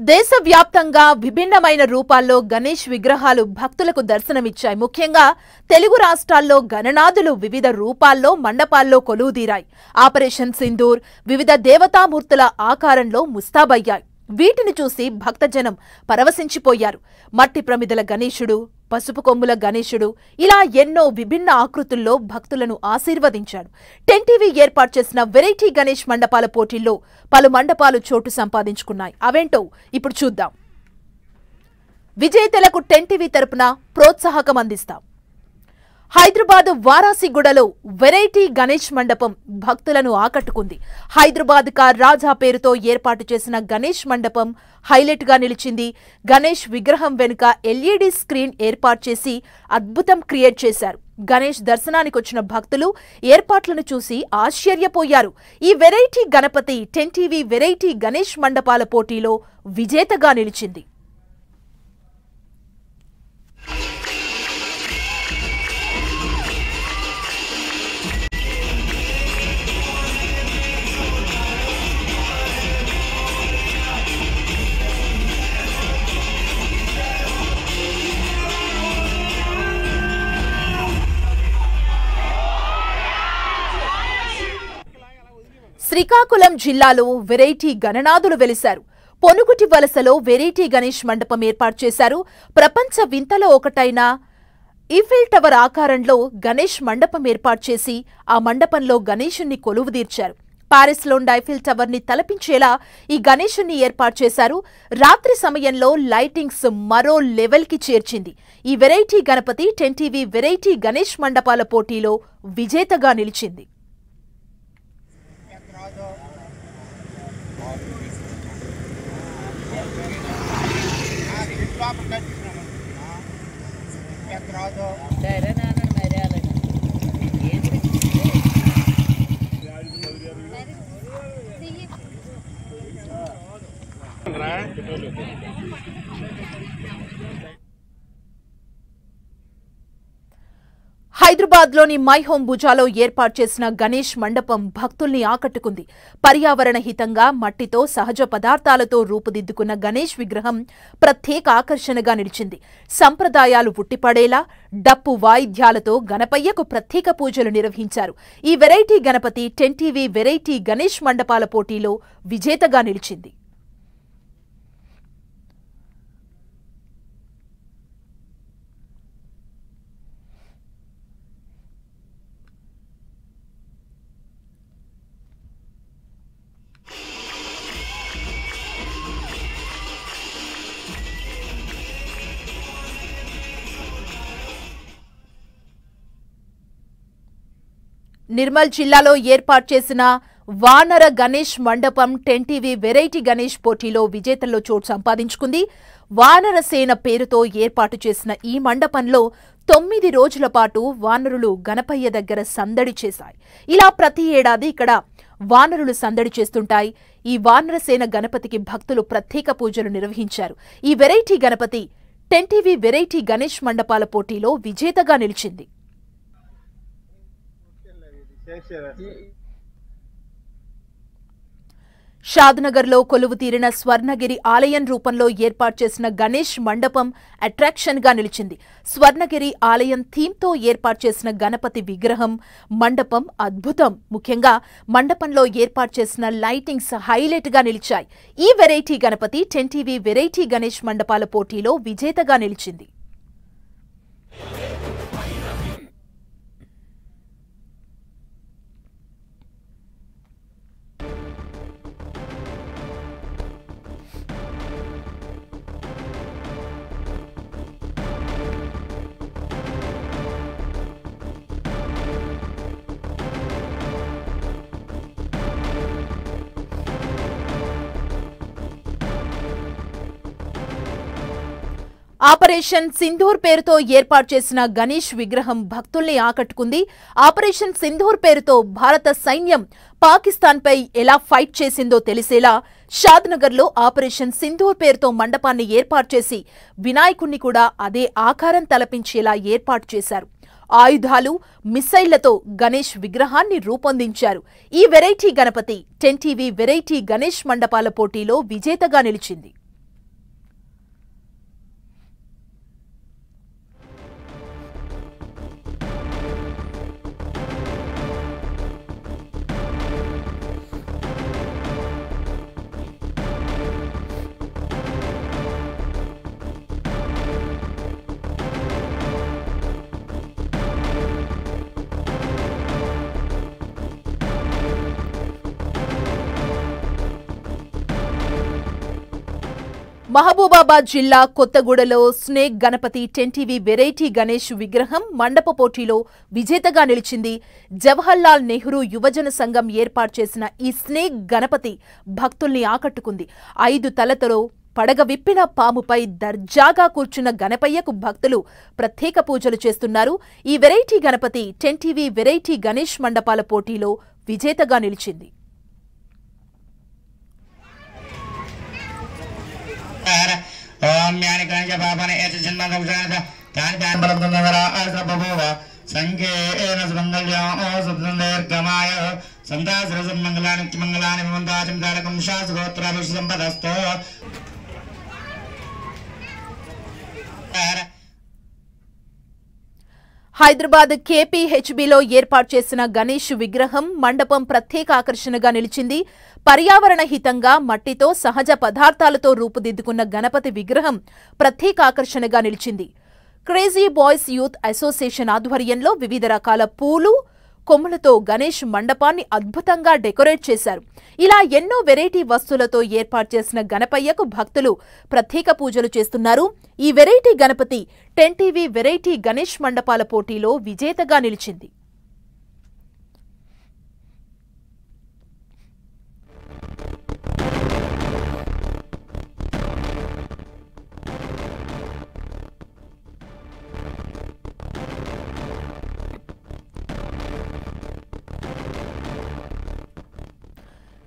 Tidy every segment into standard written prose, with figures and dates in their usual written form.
దేశవ్యాప్తంగా విభిన్నమైన రూపాల్లో గణేష్ విగ్రహాలు భక్తులకు దర్శనమిచ్చాయి. ముఖ్యంగా తెలుగు రాష్ట్రాల్లో గణనాథులు వివిధ రూపాల్లో మండపాల్లో కొలువుదీరాయి. ఆపరేషన్ సింధూర్ వివిధ దేవతామూర్తుల ఆకారంలో ముస్తాబయ్యాయి. వీటిని చూసి భక్తజనం పరవశించిపోయారు. మట్టి ప్రమిదల గణేశుడు, పసుపు కొమ్ముల గణేశుడు ఇలా ఎన్నో విభిన్న ఆకృతుల్లో భక్తులను ఆశీర్వదించాడు. 10 టీవీ ఏర్పాటు చేసిన వెరైటీ గణేష్ మండపాల పోటీల్లో పలు మండపాలు చోటు సంపాదించుకున్నాయి. అవేంటో ఇప్పుడు చూద్దాం. విజేతలకు 10 టీవీ తరపున ప్రోత్సాహకం అందిస్తాం. హైదరాబాద్ వారాసిగూడలో వెరైటీ గణేష్ మండపం భక్తులను ఆకట్టుకుంది. హైదరాబాద్ కా రాజా పేరుతో ఏర్పాటు చేసిన గణేష్ మండపం హైలైట్ గా నిలిచింది. గణేష్ విగ్రహం వెనుక LED స్క్రీన్ ఏర్పాటు చేసి అద్భుతం క్రియేట్ చేశారు. గణేష్ దర్శనానికి వచ్చిన భక్తులు ఏర్పాట్లను చూసి ఆశ్చర్యపోయారు. ఈ variety Ganapati 10 TV variety Ganesh మండపాల పోటీలో విజేతగా నిలిచింది. శ్రీకాకుళం జిల్లాలో వెరైటీ గణనాథులు వెలిశారు. పొనుగుటి వలసలో వెరైటీ గణేష్ మండపం ఏర్పాటు చేశారు. ప్రపంచ వింతలో ఒకటైన ఈఫిల్ టవర్ ఆకారంలో గణేష్ మండపం ఏర్పాటు చేసి ఆ మండపంలో గణేశుణ్ణి కొలువుదీర్చారు. పారిస్లోని ఐఫిల్ టవర్ ని తలపించేలా ఈ గణేశుణ్ణి ఏర్పాటు చేశారు. రాత్రి సమయంలో లైటింగ్స్ మరో లెవెల్ కి చేర్చింది. ఈ variety Ganapati 10 TV variety Ganesh మండపాల పోటీలో విజేతగా నిలిచింది. హైదరాబాద్లోని మై హోమ్ భుజాలో ఏర్పాటు చేసిన గణేష్ మండపం భక్తుల్ని ఆకట్టుకుంది. పర్యావరణ హితంగా మట్టితో సహజ పదార్థాలతో రూపుదిద్దుకున్న గణేష్ విగ్రహం ప్రత్యేక ఆకర్షణగా నిలిచింది. సంప్రదాయాలు ఉట్టిపడేలా డప్పు వాయిద్యాలతో గణపయ్యకు ప్రత్యేక పూజలు నిర్వహించారు. ఈ variety Ganapati 10 TV variety Ganesh మండపాల పోటీలో విజేతగా నిలిచింది. నిర్మల్ జిల్లాలో ఏర్పాటు చేసిన వానర గణేష్ మండపం 10 టీవీ వెరైటీ గణేష్ పోటీలో విజేతల్లో చోటు సంపాదించుకుంది. వానర సేన పేరుతో ఏర్పాటు చేసిన ఈ మండపంలో 9 రోజుల పాటు వానరులు గణపయ్య దగ్గర సందడి చేశాయి. ఇలా ప్రతి ఏడాది ఇక్కడ వానరులు సందడి చేస్తుంటాయి. ఈ వానర సేన గణపతికి భక్తులు ప్రత్యేక పూజలు నిర్వహించారు. ఈ variety Ganapati 10 TV variety Ganesh మండపాల పోటీలో విజేతగా నిలిచింది. షాద్నగర్లో కొలువు తీరిన స్వర్ణగిరి ఆలయం రూపంలో ఏర్పాటు చేసిన గణేష్ మండపం అట్రాక్షన్ గా నిలిచింది. స్వర్ణగిరి ఆలయం థీమ్తో ఏర్పాటు చేసిన గణపతి విగ్రహం మండపం అద్భుతం. ముఖ్యంగా మండపంలో ఏర్పాటు చేసిన లైటింగ్స్ హైలైట్ గా నిలిచాయి. ఈ variety Ganapati 10 TV variety Ganesh మండపాల పోటీలో విజేతగా నిలిచింది. ఆపరేషన్ సింధూర్ పేరుతో ఏర్పాటు చేసిన గణేష్ విగ్రహం భక్తుల్ని ఆకట్టుకుంది. ఆపరేషన్ సింధూర్ పేరుతో భారత సైన్యం పాకిస్తాన్పై ఎలా ఫైట్ చేసిందో తెలిసేలా షాద్నగర్లో ఆపరేషన్ సింధూర్ పేరుతో మండపాన్ని ఏర్పాటు చేసి వినాయకుణ్ణి కూడా అదే ఆకారం తలపించేలా ఏర్పాటు చేశారు. ఆయుధాలు, మిసైళ్లతో గణేష్ విగ్రహాన్ని రూపొందించారు. ఈ variety Ganapati 10 TV variety Ganesh మండపాల పోటీలో విజేతగా నిలిచింది. మహబూబాబాద్ జిల్లా కొత్తగూడలో స్నేక్ గణపతి 10 వెరైటీ గణేష్ విగ్రహం మండప పోటీలో విజేతగా నిలిచింది. జవహర్లాల్ నెహ్రూ యువజన సంఘం ఏర్పాటు చేసిన ఈ స్నేక్ గణపతి భక్తుల్ని ఆకట్టుకుంది. 5 తలతో పడగ విప్పిన పాముపై దర్జాగా కూర్చున్న గణపయ్యకు భక్తులు ప్రత్యేక పూజలు చేస్తున్నారు. ఈ వెరైటీ గణపతి 10 వెరైటీ గణేష్ మండపాల పోటీలో విజేతగా నిలిచింది. ओम यानि गणेश बाबने ऐसे जन्म गौजान तानि तानि बलगंधरा असबभव संकेन सुमंगल्यो सुदंदर्गमाय संदासरस मंगलानि मंगलानि मंदाचम दारकं शास्त्रोत्तराभिष संपदस्तो హైదరాబాద్ కేపీహెచ్బీలో ఏర్పాటు చేసిన గణేష్ విగ్రహం మండపం ప్రత్యేక ఆకర్షణగా నిలిచింది. పర్యావరణ హితంగా మట్టితో సహజ పదార్థాలతో రూపుదిద్దుకున్న గణపతి విగ్రహం ప్రత్యేక ఆకర్షణగా నిలిచింది. క్రేజీ బాయ్స్ యూత్ అసోసియేషన్ ఆధ్వర్యంలో వివిధ రకాల పూలు కొమ్ములతో గణేష్ మండపాన్ని అద్భుతంగా డెకరేట్ చేశారు. ఇలా ఎన్నో వెరైటీ వస్తువులతో ఏర్పాటు చేసిన గణపయ్యకు భక్తులు ప్రత్యేక పూజలు చేస్తున్నారు. ఈ వెరైటీ గణపతి 10 వెరైటీ గణేష్ మండపాల పోటీలో విజేతగా నిలిచింది.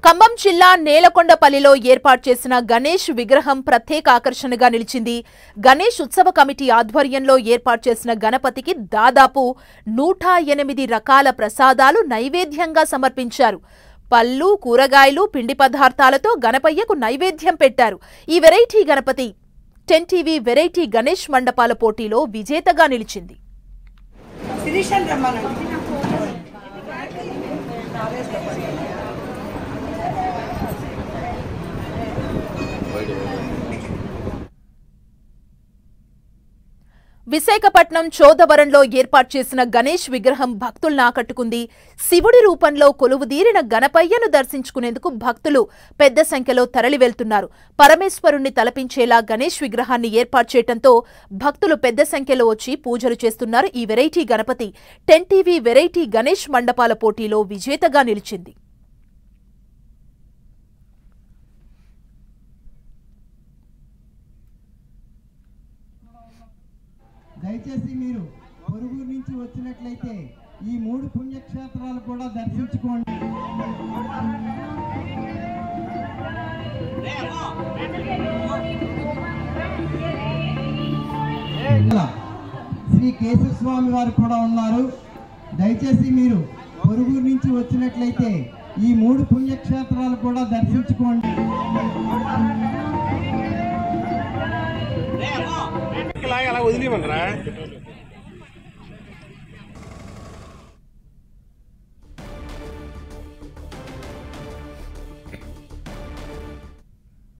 ఖమ్మం జిల్లా నేలకొండపల్లిలో ఏర్పాటు చేసిన గణేష్ విగ్రహం ప్రత్యేక ఆకర్షణగా నిలిచింది. గణేష్ ఉత్సవ కమిటీ ఆధ్వర్యంలో ఏర్పాటు చేసిన గణపతికి దాదాపు 108 రకాల ప్రసాదాలు నైవేద్యంగా సమర్పించారు. పళ్ళు, కూరగాయలు, పిండి పదార్థాలతో గణపయ్యకు నైవేద్యం పెట్టారు. ఈ వెరైటీ గణపతి 10 వెరైటీ గణేష్ మండపాల పోటీలో విజేతగా నిలిచింది. విశాఖపట్నం చోదవరంలో ఏర్పాటు చేసిన గణేష్ విగ్రహం భక్తులను ఆకట్టుకుంది. శివుడి రూపంలో కొలువుదీరిన గణపయ్యను దర్శించుకునేందుకు భక్తులు పెద్ద సంఖ్యలో తరలి వెళ్తున్నారు. పరమేశ్వరుణ్ణి తలపించేలా గణేష్ విగ్రహాన్ని ఏర్పాటు చేయడంతో భక్తులు పెద్ద సంఖ్యలో వచ్చి పూజలు చేస్తున్నారు. ఈ వెరైటీ గణపతి 10 వెరైటీ గణేష్ మండపాల పోటీలో విజేతగా నిలిచింది. దయచేసి మీరు పొరుగురు నుంచి వచ్చినట్లయితే ఈ 3 పుణ్యక్షేత్రాలు కూడా దర్శించుకోండి. శ్రీ కేశవస్వామి వారు కూడా ఉన్నారు. దయచేసి మీరు పొరుగురు నుంచి వచ్చినట్లయితే ఈ 3 పుణ్యక్షేత్రాలు కూడా దర్శించుకోండి. అలా వదిలేమనరా